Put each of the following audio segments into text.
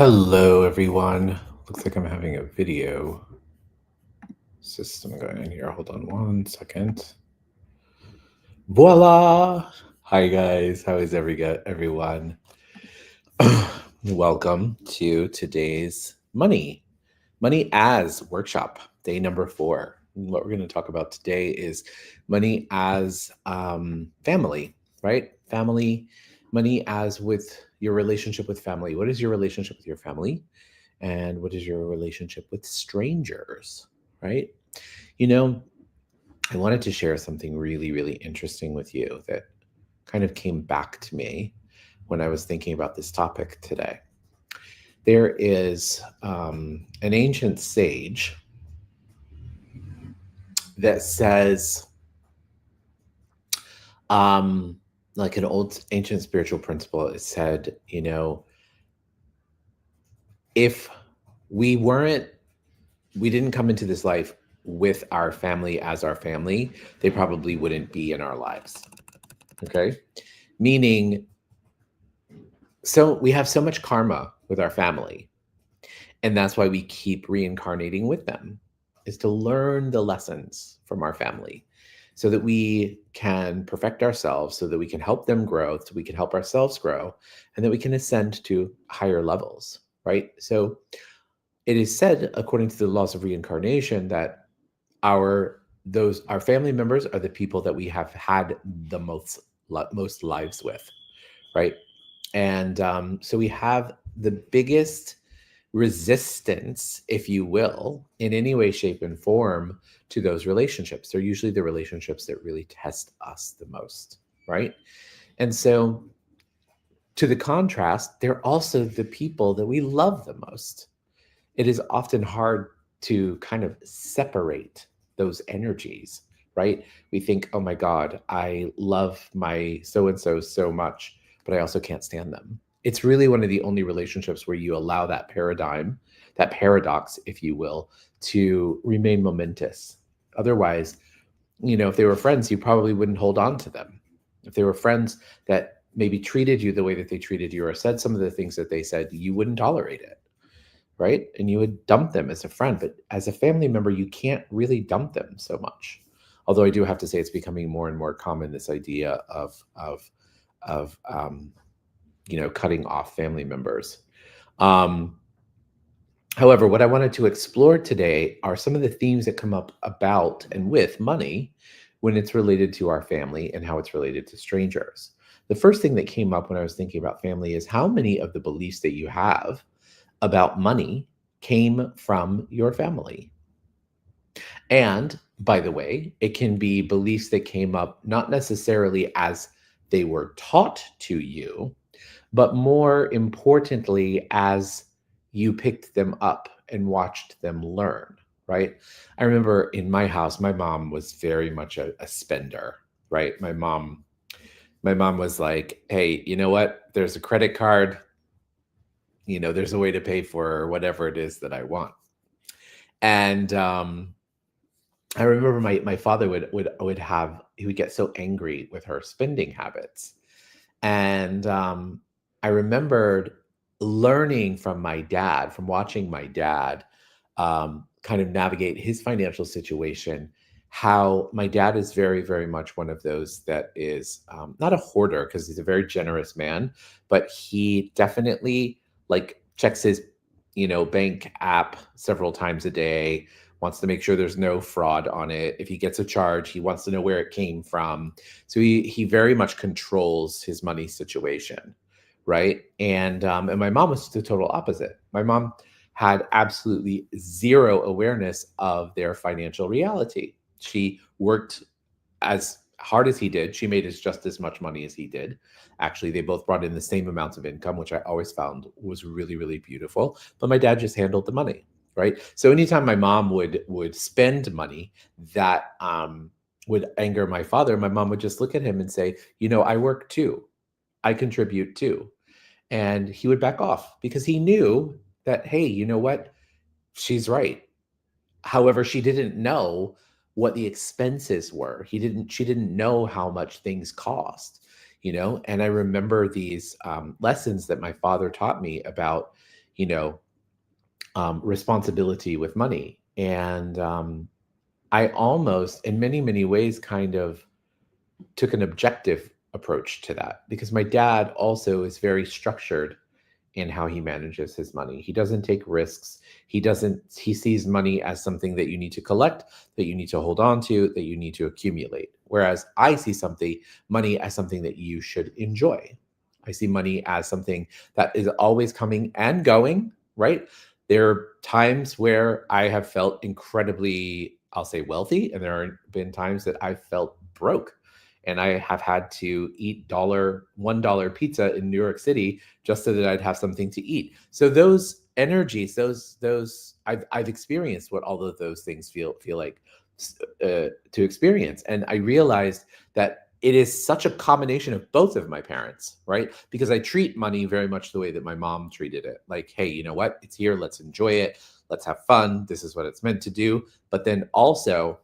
Hello, everyone. Looks like I'm having a video system going on here. Hold on one second. Voila! Hi, guys. How is everyone? Welcome to today's Money as workshop, day number 4. What we're going to talk about today is money as family, right? Family, money as with your relationship with family. What is your relationship with your family? And what is your relationship with strangers, right? You know, I wanted to share something really, really interesting with you that kind of came back to me when I was thinking about this topic today. There is an ancient sage that says, um, like an old ancient spiritual principle, it said, if we weren't we didn't come into this life with our family as our family, they probably wouldn't be in our lives. Okay. Meaning, so we have so much karma with our family. And that's why we keep reincarnating with them, is to learn the lessons from our family so that we can perfect ourselves, so that we can help them grow, so we can help ourselves grow, and that we can ascend to higher levels. Right. So it is said, according to the laws of reincarnation, that our family members are the people that we have had the most lives with, right? And so we have the biggest resistance, if you will, in any way, shape, and form to those relationships. They're usually the relationships that really test us the most, right? And so, to the contrast, they're also the people that we love the most. It is often hard to kind of separate those energies, right? We think, oh my God, I love my so and so so much, but I also can't stand them. It's really one of the only relationships where you allow that paradigm, that paradox, if you will, to remain momentous. Otherwise, if they were friends, you probably wouldn't hold on to them. If they were friends that maybe treated you the way that they treated you or said some of the things that they said, you wouldn't tolerate it, right? And you would dump them as a friend, but as a family member, you can't really dump them so much. Although I do have to say, it's becoming more and more common, this idea of cutting off family members. Um, However, what I wanted to explore today are some of the themes that come up about and with money when it's related to our family and how it's related to strangers. The first thing that came up when I was thinking about family is how many of the beliefs that you have about money came from your family. And by the way, it can be beliefs that came up not necessarily as they were taught to you, but more importantly, as you picked them up and watched them learn, right? I remember in my house, my mom was very much a spender, right? My mom was like, hey, you know what? There's a credit card, there's a way to pay for whatever it is that I want. And I remember my father he would get so angry with her spending habits. And I remembered learning from my dad, from watching my dad kind of navigate his financial situation, how my dad is very, very much one of those that is not a hoarder because he's a very generous man, but he definitely like checks his, bank app several times a day, wants to make sure there's no fraud on it. If he gets a charge, he wants to know where it came from. So he very much controls his money situation, right? And my mom was the total opposite. My mom had absolutely zero awareness of their financial reality. She worked as hard as he did. She made just as much money as he did. Actually, they both brought in the same amounts of income, which I always found was really, really beautiful. But my dad just handled the money, right? So anytime my mom would spend money that would anger my father, my mom would just look at him and say, I work too. I contribute too. And he would back off because he knew that, hey, you know what? She's right. However, she didn't know what the expenses were. She didn't know how much things cost. And I remember these lessons that my father taught me about, you know, responsibility with money. And I almost, in many, many ways, kind of took an objective approach to that because my dad also is very structured in how he manages his money. He doesn't take risks. He sees money as something that you need to collect, that you need to hold on to, that you need to accumulate. Whereas I see money as something that you should enjoy. I see money as something that is always coming and going, right? There are times where I have felt incredibly, I'll say wealthy, and there have been times that I felt broke. And I have had to eat $1 pizza in New York City just so that I'd have something to eat. So those energies, those I've experienced what all of those things feel like to experience, and I realized that it is such a combination of both of my parents, right? Because I treat money very much the way that my mom treated it. Like, hey, you know what? It's here. Let's enjoy it. Let's have fun. This is what it's meant to do. But then also,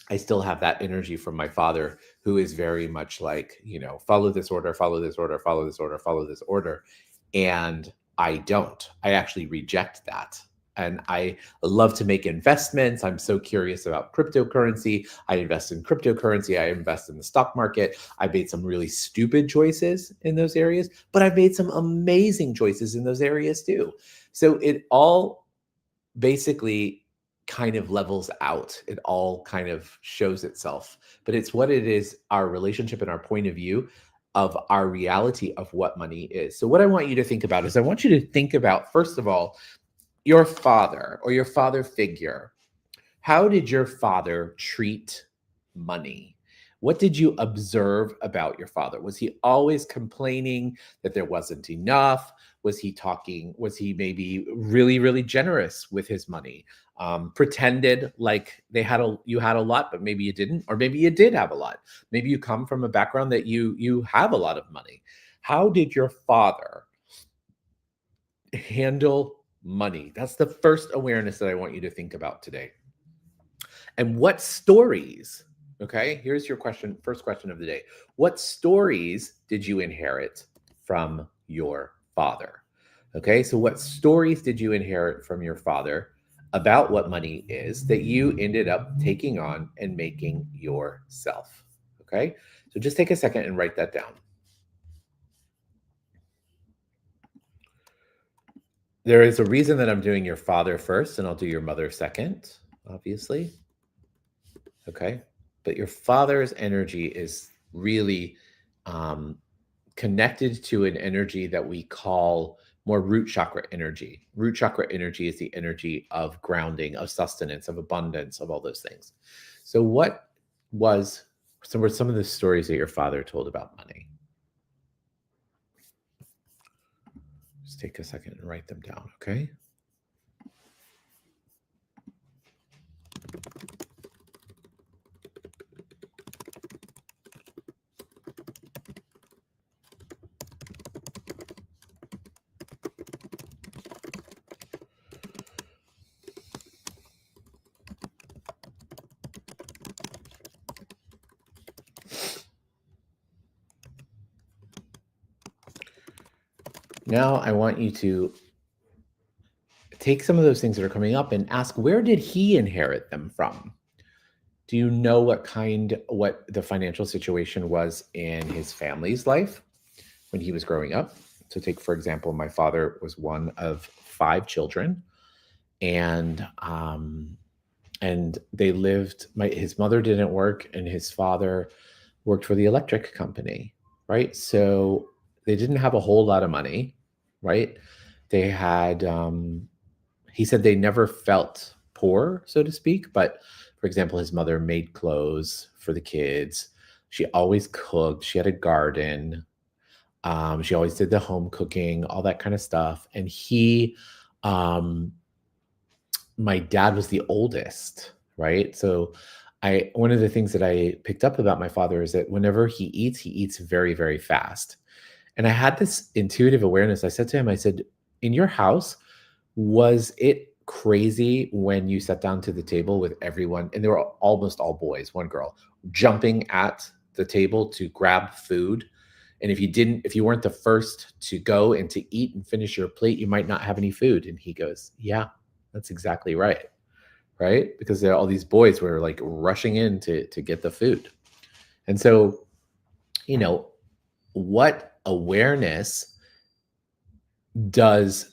I still have that energy from my father, who is very much like, follow this order, follow this order, follow this order, follow this order. And I don't. I actually reject that. And I love to make investments. I'm so curious about cryptocurrency. I invest in cryptocurrency. I invest in the stock market. I've made some really stupid choices in those areas, but I've made some amazing choices in those areas too. So it all basically kind of levels out. It all kind of shows itself. But it's what it is, our relationship and our point of view of our reality of what money is. So what I want you to think about is I want you to think about, first of all, your father or your father figure. How did your father treat money? What did you observe about your father? Was he always complaining that there wasn't enough? Was he maybe really, really generous with his money? Pretended like you had a lot, but maybe you didn't, or maybe you did have a lot. Maybe you come from a background that you have a lot of money. How did your father handle money? That's the first awareness that I want you to think about today. And what stories, okay, here's your first question of the day. What stories did you inherit from your father? Okay, so what stories did you inherit from your father about what money is that you ended up taking on and making yourself? Okay, so just take a second and write that down. There is a reason that I'm doing your father first, and I'll do your mother second, obviously. Okay. But your father's energy is really connected to an energy that we call more root chakra energy. Root chakra energy is the energy of grounding, of sustenance, of abundance, of all those things. So, were some of the stories that your father told about money? Just take a second and write them down, okay? Now I want you to take some of those things that are coming up and ask, where did he inherit them from? Do you know what the financial situation was in his family's life when he was growing up? So take, for example, my father was one of 5 children, and they lived, his mother didn't work and his father worked for the electric company, right? So they didn't have a whole lot of money, right? They had he said they never felt poor, so to speak, but for example, his mother made clothes for the kids. She always cooked. She had a garden. She always did the home cooking, all that kind of stuff. And um, my dad was the oldest, right? So one of the things that I picked up about my father is that whenever he eats very, very fast. And I had this intuitive awareness. I said to him, I said, in your house, was it crazy when you sat down to the table with everyone, and they were almost all boys, one girl, jumping at the table to grab food And if you weren't the first to go and to eat and finish your plate, you might not have any food. And he goes, yeah, that's exactly right. Right? Because there are all these boys were like rushing in to get the food. And so, you know, what awareness does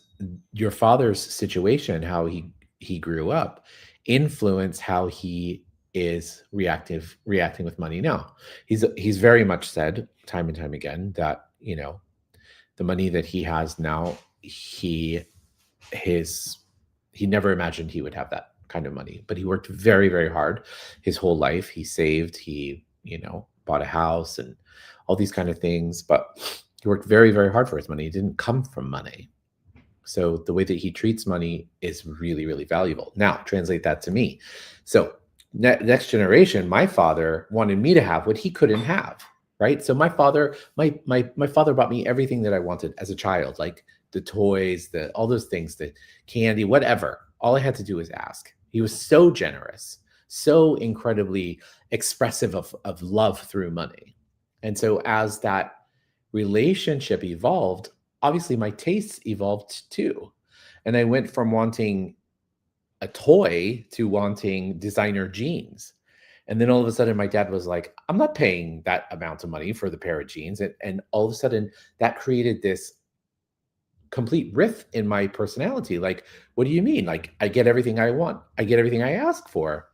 your father's situation, how he grew up, influence how he is reacting with money now? He's very much said time and time again that, the money that he has now, his he never imagined he would have that kind of money, but he worked very, very hard his whole life. He saved, he, bought a house and all these kind of things, but he worked very, very hard for his money. It didn't come from money. So the way that he treats money is really, really valuable. Now, translate that to me. So next generation, my father wanted me to have what he couldn't have, right? So my father bought me everything that I wanted as a child, like the toys, all those things, the candy, whatever. All I had to do was ask. He was so generous, so incredibly expressive of love through money. And so as that relationship evolved, obviously my tastes evolved too. And I went from wanting a toy to wanting designer jeans. And then all of a sudden, my dad was like, I'm not paying that amount of money for the pair of jeans. And all of a sudden, that created this complete rift in my personality. Like, what do you mean? Like, I get everything I want, I get everything I ask for.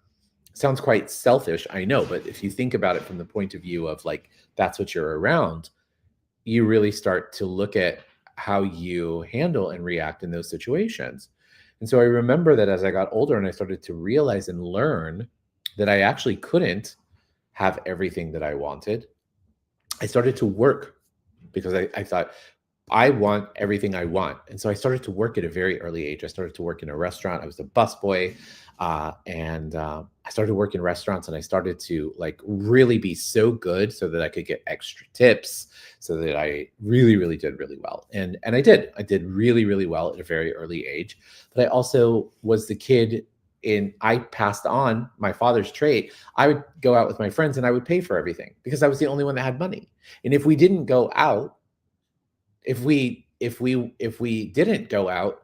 Sounds quite selfish, I know. But if you think about it from the point of view of like, that's what you're around, you really start to look at how you handle and react in those situations. And so I remember that as I got older and I started to realize and learn that I actually couldn't have everything that I wanted, I started to work because I thought, I want everything I want. And so I started to work at a very early age. I started to work in a restaurant. I was a busboy. And I started to work in restaurants, and I started to like really be so good so that I could get extra tips, so that I really, really did really well. And I did really, really well at a very early age. But I also was the kid I passed on my father's trait. I would go out with my friends and I would pay for everything because I was the only one that had money. And if we didn't go out, if we didn't go out,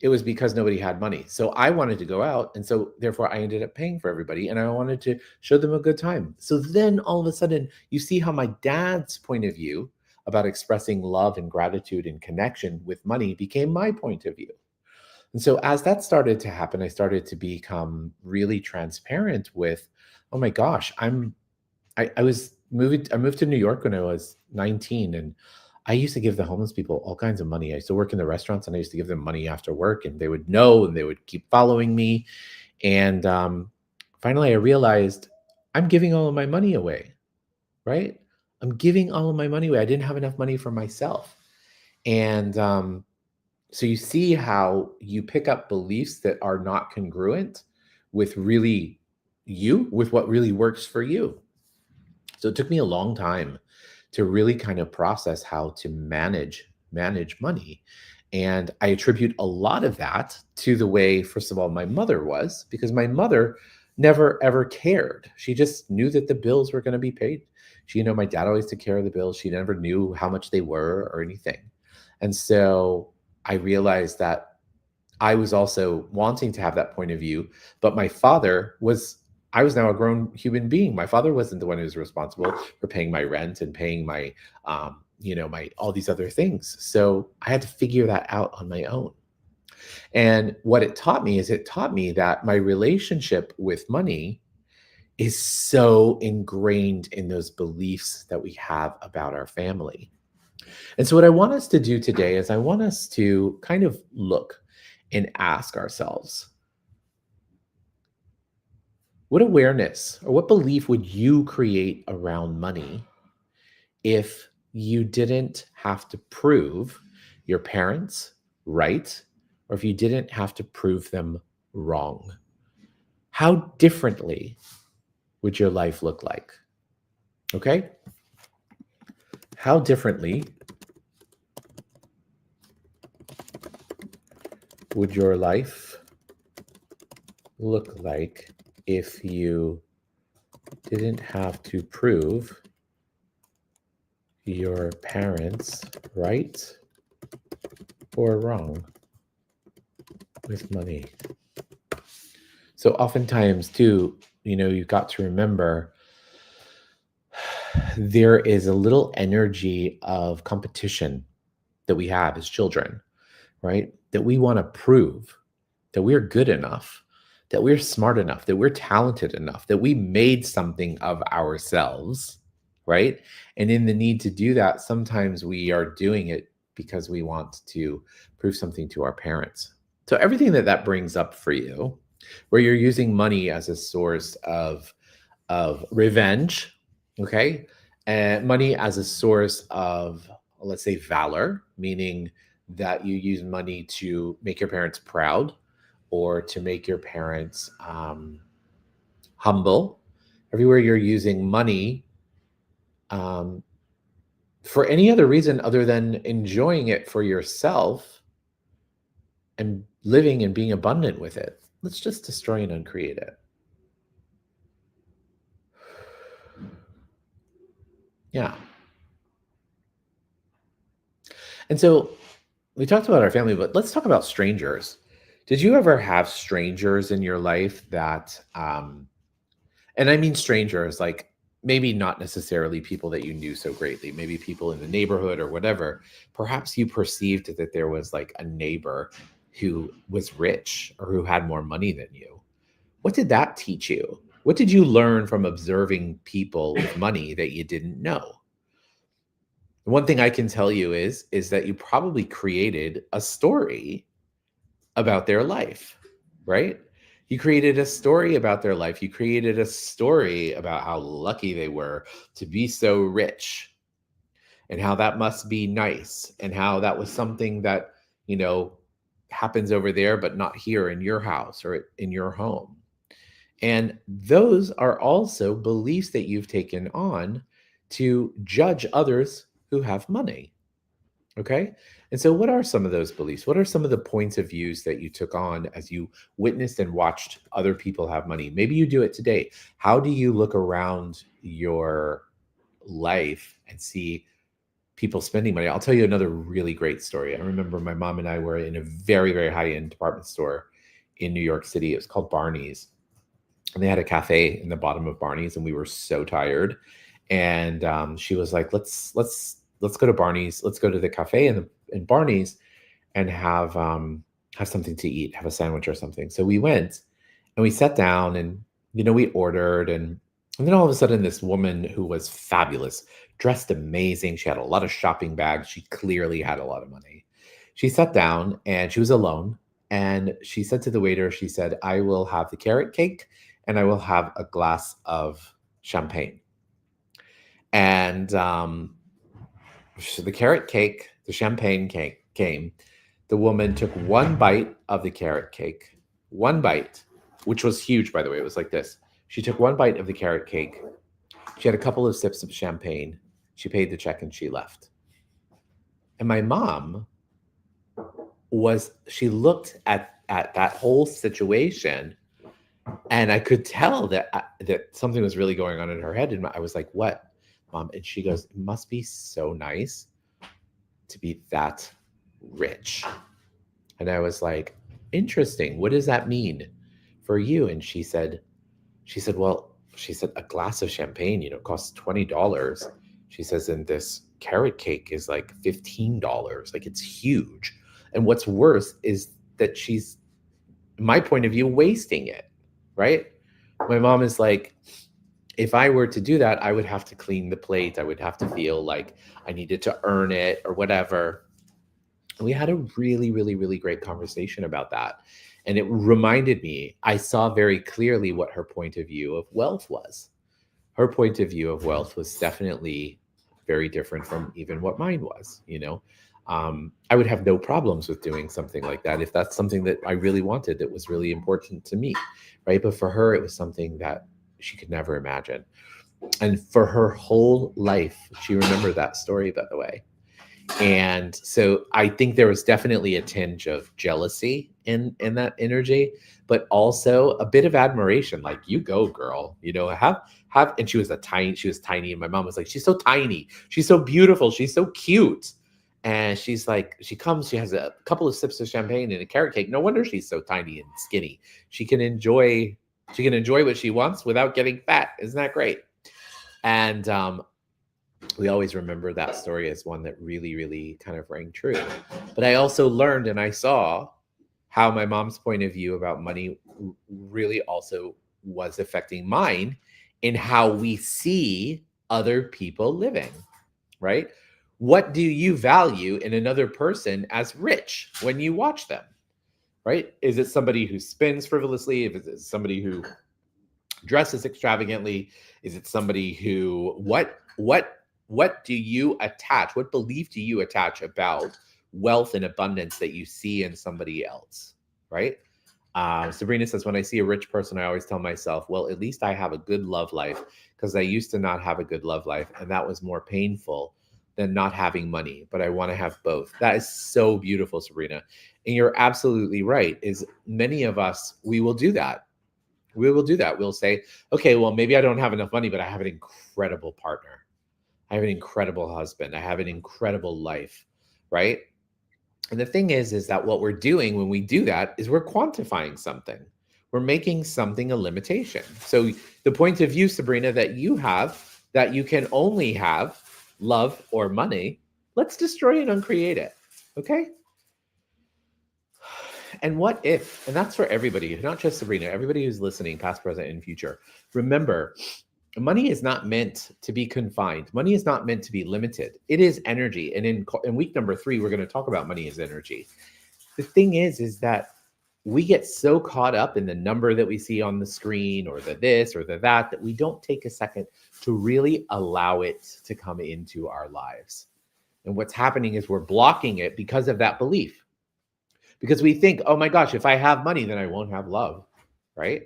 it was because nobody had money. So I wanted to go out, and so therefore I ended up paying for everybody, and I wanted to show them a good time. So then all of a sudden, you see how my dad's point of view about expressing love and gratitude and connection with money became my point of view. And so as that started to happen, I started to become really transparent with, oh my gosh, I moved to New York when I was 19, and I used to give the homeless people all kinds of money. I used to work in the restaurants, and I used to give them money after work, and they would know, and they would keep following me. And finally, I realized I'm giving all of my money away, right? I'm giving all of my money away. I didn't have enough money for myself. And so you see how you pick up beliefs that are not congruent with really with what really works for you. So it took me a long time to really kind of process how to manage money. And I attribute a lot of that to the way, first of all, my mother was, because my mother never ever cared. She just knew that the bills were going to be paid. My dad always took care of the bills. She never knew how much they were or anything. And so I realized that I was also wanting to have that point of view, but I was now a grown human being. My father wasn't the one who was responsible for paying my rent and paying my, my all these other things. So I had to figure that out on my own. And what it taught me that my relationship with money is so ingrained in those beliefs that we have about our family. And so what I want us to do today is I want us to kind of look and ask ourselves, what awareness or what belief would you create around money if you didn't have to prove your parents right, or if you didn't have to prove them wrong? How differently would your life look like? Okay? How differently would your life look like if you didn't have to prove your parents right or wrong with money? So oftentimes too, you've got to remember there is a little energy of competition that we have as children, right? That we want to prove that we're good enough, that we're smart enough, that we're talented enough, that we made something of ourselves, right? And in the need to do that, sometimes we are doing it because we want to prove something to our parents. So everything that brings up for you, where you're using money as a source of revenge, okay? And money as a source of, let's say, valor, meaning that you use money to make your parents proud or to make your parents humble. Everywhere you're using money um, for any other reason other than enjoying it for yourself and living and being abundant with it, let's just destroy and uncreate it. Yeah. And so we talked about our family, but let's talk about strangers. Did you ever have strangers in your life that, and I mean strangers, like maybe not necessarily people that you knew so greatly, maybe people in the neighborhood or whatever. Perhaps you perceived that there was like a neighbor who was rich or who had more money than you. What did that teach you? What did you learn from observing people with money that you didn't know? One thing I can tell you is that you probably created a story about their life, right? You created a story about their life. You created a story about how lucky they were to be so rich and how that must be nice and how that was something that, you know, happens over there, but not here in your house or in your home. And those are also beliefs that you've taken on to judge others who have money. Okay. And so, what are some of those beliefs? What are some of the points of views that you took on as you witnessed and watched other people have money? Maybe you do it today. How do you look around your life and see people spending money? I'll tell you another really great story. I remember my mom and I were in a very, very high end department store in New York City. It was called Barney's. And they had a cafe in the bottom of Barney's, and we were so tired. And she was like, let's go to Barney's. Let's go to the cafe in Barney's and have something to eat, have a sandwich or something. So we went and we sat down and we ordered and then all of a sudden this woman who was fabulous, dressed amazing. She had a lot of shopping bags. She clearly had a lot of money. She sat down and she was alone and she said to the waiter, she said, "I will have the carrot cake and I will have a glass of champagne." And so the carrot cake, the champagne cake came. The woman took one bite of the carrot cake, one bite, which was huge, by the way. It was like this. She took one bite of the carrot cake. She had a couple of sips of champagne. She paid the check and she left. And my mom she looked at that whole situation, and I could tell that something was really going on in her head. And I was like, "What, Mom?" And she goes, "It must be so nice to be that rich." And I was like, "Interesting. What does that mean for you?" And well, she said, "A glass of champagne, costs $20." She says, "And this carrot cake is like $15. Like, it's huge. And what's worse is that she's, in my point of view, wasting it." Right? My mom is like, if I were to do that, I would have to clean the plate. I would have to feel like I needed to earn it or whatever. We had a really, really, really great conversation about that. And it reminded me, I saw very clearly what her point of view of wealth was. Her point of view of wealth was definitely very different from even what mine was. I would have no problems with doing something like that if that's something that I really wanted, that was really important to me, right? But for her, it was something that she could never imagine. And for her whole life, she remembered that story, by the way. And so I think there was definitely a tinge of jealousy in that energy, but also a bit of admiration. Like, you go, girl. Have. And she was tiny, and my mom was like, she's so tiny, she's so beautiful, she's so cute. And she's like, she comes, she has a couple of sips of champagne and a carrot cake. No wonder she's so tiny and skinny. She can enjoy, she can enjoy what she wants without getting fat. Isn't that great? And we always remember that story as one that really, really kind of rang true. But I also learned and I saw how my mom's point of view about money really also was affecting mine in how we see other people living, right? What do you value in another person as rich when you watch them, right? Is it somebody who spends frivolously? Is it somebody who dresses extravagantly? Is it somebody who what do you attach? What belief do you attach about wealth and abundance that you see in somebody else, right? Sabrina says, when I see a rich person, I always tell myself, well, at least I have a good love life, because I used to not have a good love life, and that was more painful than not having money. But I want to have both. That is so beautiful, Sabrina. And you're absolutely right. Is many of us, we will do that. We will do that. We'll say, okay, well, maybe I don't have enough money, but I have an incredible partner. I have an incredible husband. I have an incredible life, right? And the thing is that what we're doing when we do that is we're quantifying something. We're making something a limitation. So the point of view, Sabrina, that you have, that you can only have love or money, let's destroy and uncreate it. Okay? And what if, and that's for everybody, not just Sabrina, everybody who's listening, past, present, and future. Remember, money is not meant to be confined. Money is not meant to be limited. It is energy. And in week number 3, we're going to talk about money as energy. The thing is that we get so caught up in the number that we see on the screen, or the this or the that we don't take a second to really allow it to come into our lives. And what's happening is we're blocking it because of that belief. Because we think, oh my gosh, if I have money, then I won't have love, right?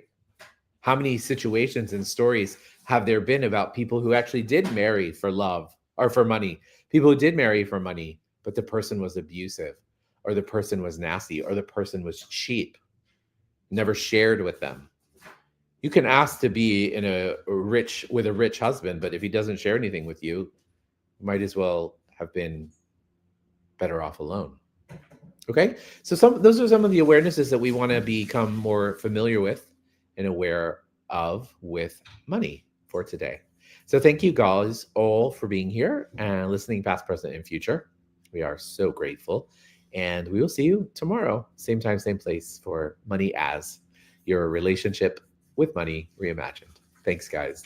How many situations and stories have there been about people who actually did marry for love or for money? People who did marry for money, but the person was abusive, or the person was nasty, or the person was cheap, never shared with them. You can ask to be with a rich husband, but if he doesn't share anything with you, you might as well have been better off alone. Okay, so those are some of the awarenesses that we want to become more familiar with and aware of with money for today. So thank you guys all for being here and listening, past, present, and future. We are so grateful. And we will see you tomorrow, same time, same place, for Money as Your Relationship with Money Reimagined. Thanks, guys.